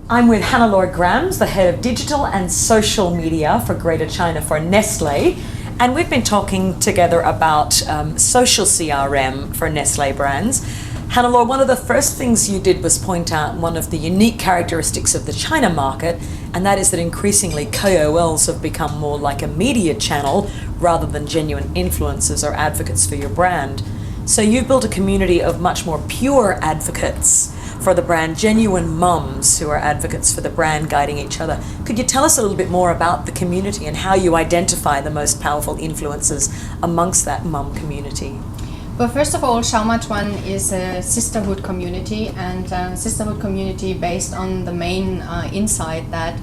I'm with Hannelore Grams, the head of digital and social media for Greater China for Nestle. And we've been talking together about social CRM for Nestle brands. Hannelore, one of the first things you did was point out one of the unique characteristics of the China market, and that is that increasingly KOLs have become more like a media channel rather than genuine influencers or advocates for your brand. So you've built a community of much more pure advocates for the brand, genuine mums who are advocates for the brand, guiding each other. Could you tell us a little bit more about the community and how you identify the most powerful influencers amongst that mum community? Well, first of all, Xiaomachuan is a sisterhood community, and sisterhood community based on the main insight that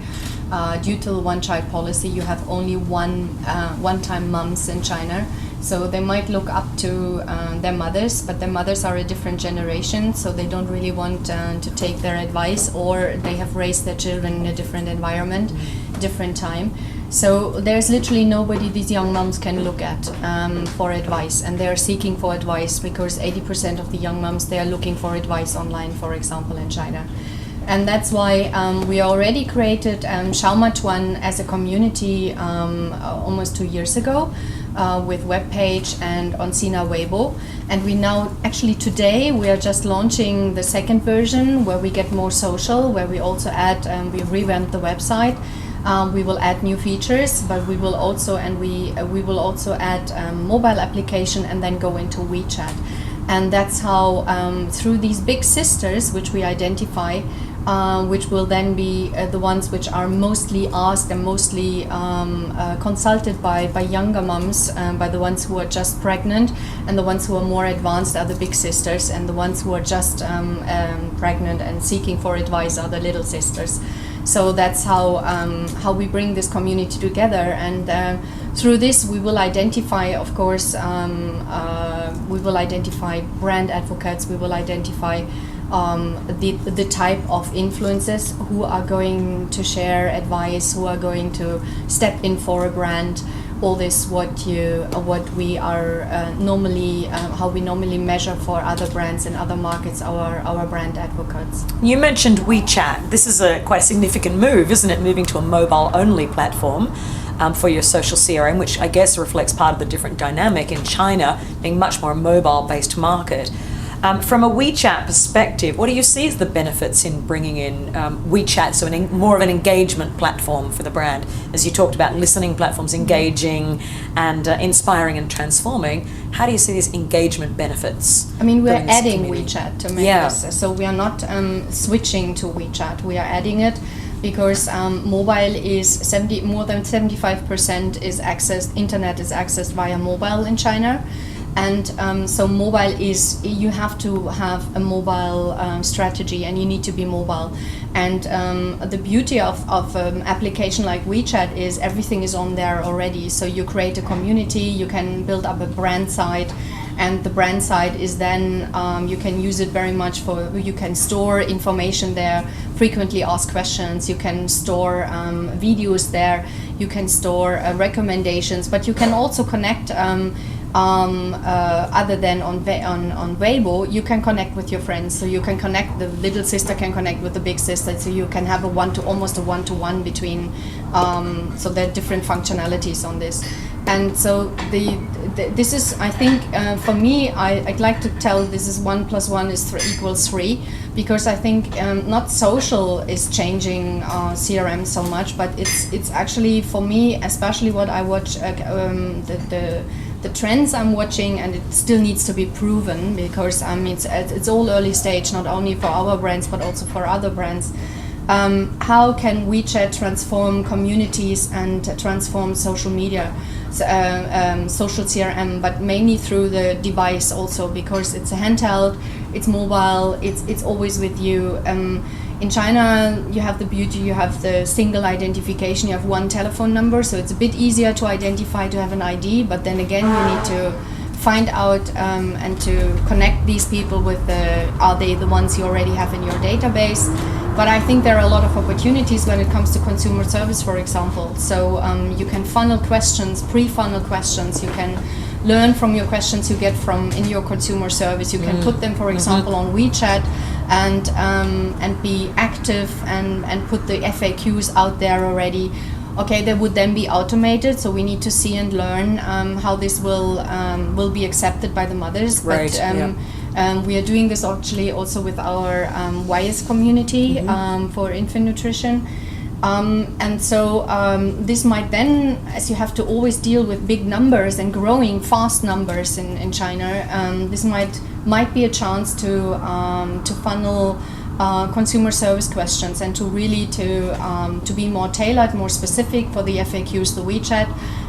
due to the one-child policy, you have only one-time mums in China. So they might look up to their mothers, but their mothers are a different generation, so they don't really want to take their advice, or they have raised their children in a different environment, different time. So there's literally nobody these young moms can look at for advice, and they're seeking for advice because 80% of the young moms, they are looking for advice online, for example, in China. And that's why we already created Xiaomachuan as a community almost 2 years ago with webpage and on Sina Weibo. And we now, actually today, we are just launching the second version where we get more social, where we also add, we revamped the website. We will add new features, but we will also, we will also add mobile application and then go into WeChat. And that's how, through these big sisters, which we identify, which will then be the ones which are mostly asked and mostly consulted by younger moms, by the ones who are just pregnant, and the ones who are more advanced are the big sisters, and the ones who are just pregnant and seeking for advice are the little sisters. So that's how we bring this community together, and through this we will identify, of course, we will identify brand advocates, we will identify the type of influencers who are going to share advice, who are going to step in for a brand. All this, what we are normally, how we normally measure for other brands in other markets, our brand advocates. You mentioned WeChat. This is quite a significant move, isn't it? Moving to a mobile-only platform for your social CRM, which I guess reflects part of the different dynamic in China, being much more a mobile-based market. From a WeChat perspective, what do you see as the benefits in bringing in WeChat, so more of an engagement platform for the brand? As you talked about listening platforms, engaging and inspiring and transforming, how do you see these engagement benefits? I mean, we're adding WeChat to make this, so we are not switching to WeChat, we are adding it because mobile is more than 75% is accessed, internet is accessed via mobile in China. And so mobile is, you have to have a mobile strategy, and you need to be mobile. And the beauty of an application like WeChat is everything is on there already. So you create a community, you can build up a brand site, and the brand site is then, you can use it very much for, you can store information there, frequently asked questions, you can store videos there, you can store recommendations, but you can also connect other than on Weibo, you can connect with your friends. So you can connect, the little sister can connect with the big sister. So you can have almost a one-to-one between. So there are different functionalities on this, and so this is, I think, for me, I'd like to tell this is 1 + 1 = 3, because I think not social is changing CRM so much, but it's actually, for me, especially what I watch, the trends I'm watching, and it still needs to be proven, because it's all early stage, not only for our brands but also for other brands. How can WeChat transform communities and transform social media, social CRM, but mainly through the device also, because it's a handheld, it's mobile, it's always with you. In China, you have the beauty, you have the single identification, you have one telephone number, so it's a bit easier to identify, to have an ID, but then again, you need to find out and to connect these people with are they the ones you already have in your database. But I think there are a lot of opportunities when it comes to consumer service, for example. So you can funnel questions, pre-funnel questions, you can learn from your questions you get from in your consumer service. You can put them, for example, on WeChat and be active and put the FAQs out there already. Okay, they would then be automated, so we need to see and learn how this will be accepted by the mothers. Right. But we are doing this actually also with our YS community for infant nutrition. And so this might then, as you have to always deal with big numbers and growing fast numbers in China, this might be a chance to funnel consumer service questions and to really to be more tailored, more specific for the FAQs, the WeChat,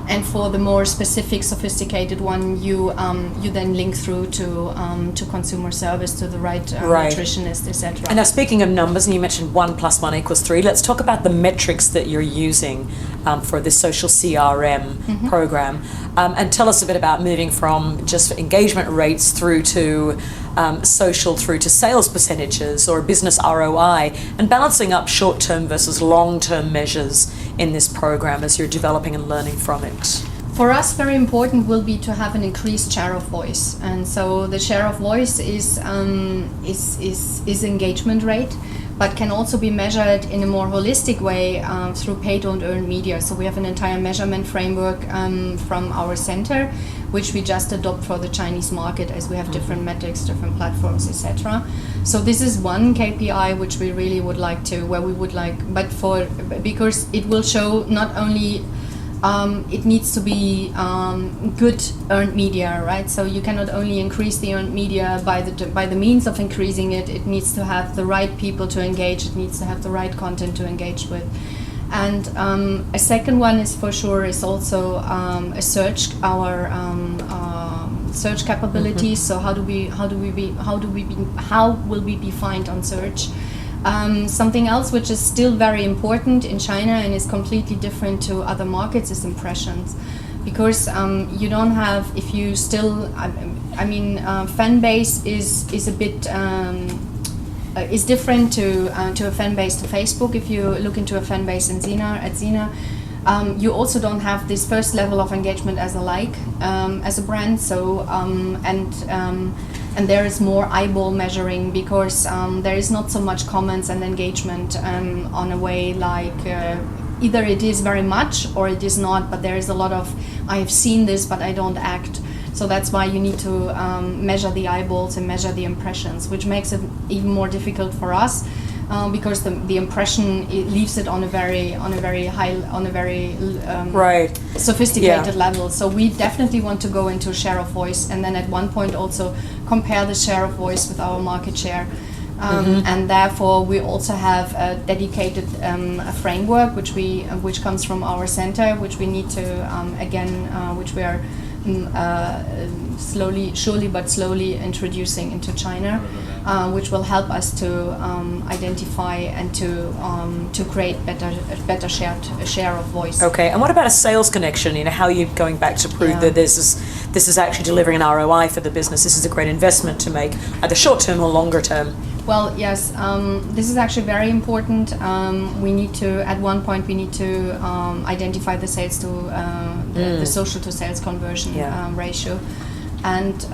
and for the more specific, sophisticated one, you then link through to consumer service, to the right nutritionist, etc. And now, speaking of numbers, and you mentioned 1 + 1 = 3. Let's talk about the metrics that you're using for this social CRM program, and tell us a bit about moving from just engagement rates through to social, through to sales percentages or business ROI, and balancing up short-term versus long-term measures in this program as you're developing and learning from it. For us, very important will be to have an increased share of voice, and so the share of voice is engagement rate, but can also be measured in a more holistic way through paid and earned media. So we have an entire measurement framework from our center, which we just adopt for the Chinese market, as we have different metrics, different platforms, etc. So this is one KPI which we really would like to, because it will show not only it needs to be good earned media, right? So you cannot only increase the earned media by the means of increasing it. It needs to have the right people to engage. It needs to have the right content to engage with. And a second one is for sure is also a search, our search capabilities. So how will we be found on search? Something else which is still very important in China and is completely different to other markets is impressions, because you don't have, if you still, fan base is a bit is different to a fan base to Facebook. If you look into a fan base at Sina, you also don't have this first level of engagement as a brand. So and there is more eyeball measuring, because there is not so much comments and engagement on a way like either it is very much or it is not, but there is a lot of I have seen this but I don't act. So that's why you need to measure the eyeballs and measure the impressions, which makes it even more difficult for us because the impression, it leaves it on a very sophisticated level. So we definitely want to go into share of voice, and then at one point also compare the share of voice with our market share. And therefore we also have a dedicated framework which comes from our center, which we need to which we are slowly introducing into China, which will help us to identify and to create better share of voice. Okay, and what about a sales connection? How are you going back to prove that this is actually delivering an ROI for the business? This is a great investment to make, either short term or longer term. Well, yes, this is actually very important. We need to, at one point, identify the sales to the social to sales conversion ratio, and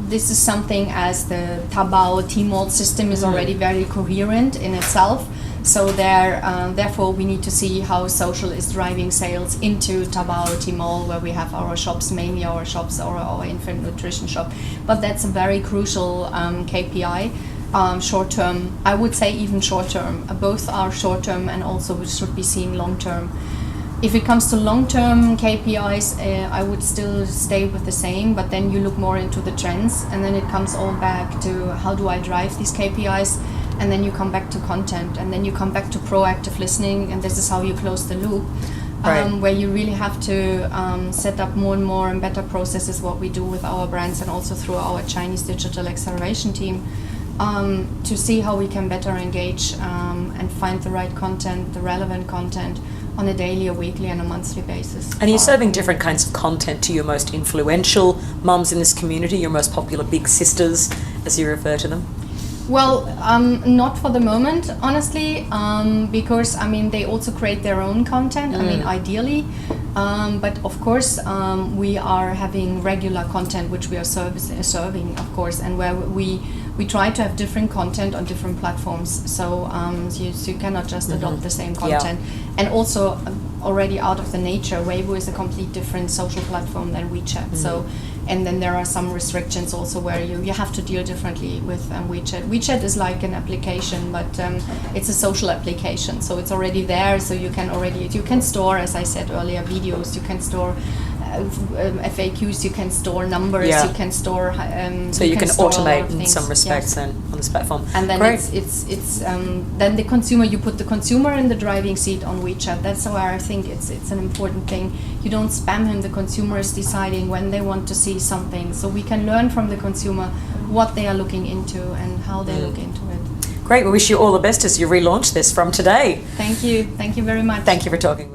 this is something as the Taobao Tmall system is already very coherent in itself. So therefore, we need to see how social is driving sales into Taobao Tmall, where we have our shops, mainly our shops or our infant nutrition shop. But that's a very crucial KPI. Short term, I would say even short term. Both are short term and also should be seen long term. If it comes to long term KPIs, I would still stay with the same, but then you look more into the trends, and then it comes all back to how do I drive these KPIs, and then you come back to content, and then you come back to proactive listening, and this is how you close the loop. Where you really have to set up more and more and better processes, what we do with our brands and also through our Chinese digital acceleration team, to see how we can better engage and find the right content, the relevant content on a daily, a weekly and a monthly basis. And you're serving different kinds of content to your most influential mums in this community, your most popular big sisters, as you refer to them? Well, not for the moment, honestly, because I mean they also create their own content. I mean, ideally, but of course we are having regular content which we are serving, of course, and where we try to have different content on different platforms. So you cannot just adopt the same content. And also already out of the nature, Weibo is a complete different social platform than WeChat. So. And then there are some restrictions also where you have to deal differently with WeChat. WeChat is like an application, but it's a social application, so it's already there. So you can store, as I said earlier, videos. You can store FAQs. You can store numbers. You can store. So you can automate in some respects then on this platform. And then it's then the consumer. You put the consumer in the driving seat on WeChat. That's why I think it's an important thing. You don't spam him. The consumer is deciding when they want to see something. So we can learn from the consumer what they are looking into and how they look into it. Great. We wish you all the best as you relaunch this from today. Thank you. Thank you very much. Thank you for talking with us.